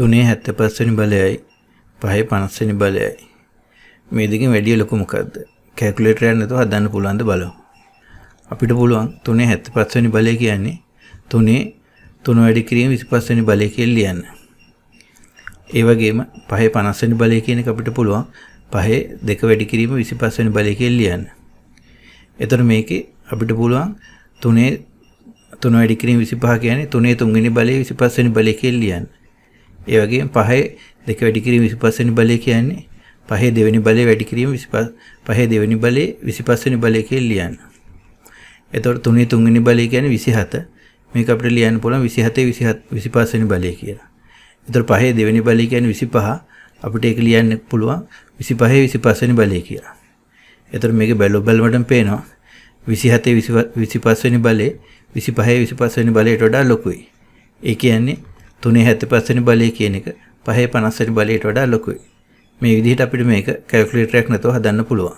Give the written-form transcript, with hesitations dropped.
3.75 වෙනි බලයයි 5.50 වෙනි බලයයි. මේ දෙකෙන් වැඩි ලොකු මොකද්ද? කැල්කියුලේටර් එකක් නැතුව හදන්න පුළුවන් ද බලමු. අපිට පුළුවන් 3.75 වෙනි බලය කියන්නේ 3 වැඩි කිරීම 25 වෙනි බලය කියලා ලියන්න. ඒ වගේම 5.50 වෙනි බලය කියන එක අපිට පුළුවන් 2 වැඩි කිරීම 25 වෙනි බලය කියලා ලියන්න. එතකොට මේකේ අපිට පුළුවන් 3 වැඩි කිරීම 25 කියන්නේ 3 වෙනි බලය 25 වෙනි බලය කියලා ලියන්න. ඒ වගේම 2 වැඩි කිරීම 25 වෙනි බලය කියන්නේ 5 දෙවෙනි බලය වැඩි කිරීම 5 දෙවෙනි බලය 25 වෙනි බලය කියලා ලියන්න. එතකොට 3 වෙනි බලය කියන්නේ 27. මේක අපිට ලියන්න පුළුවන් 25 වෙනි බලය කියලා. එතකොට 5 දෙවෙනි බලය කියන්නේ 25. අපිට ඒක ලියන්න පුළුවන් 25 වෙනි බලය කියලා. එතකොට මේක බලමටම පේනවා 27 වෙනි බලය 25 වෙනි බලයට වඩා ලොකුයි. ඒ කියන්නේ 3.75 වෙනි බලය කියන එක 5.50 වෙනි බලයට වඩා ලොකුයි. මේ විදිහට අපිට මේක කැල්කියුලේටර් එකක් නැතුව හදන්න පුළුවන්.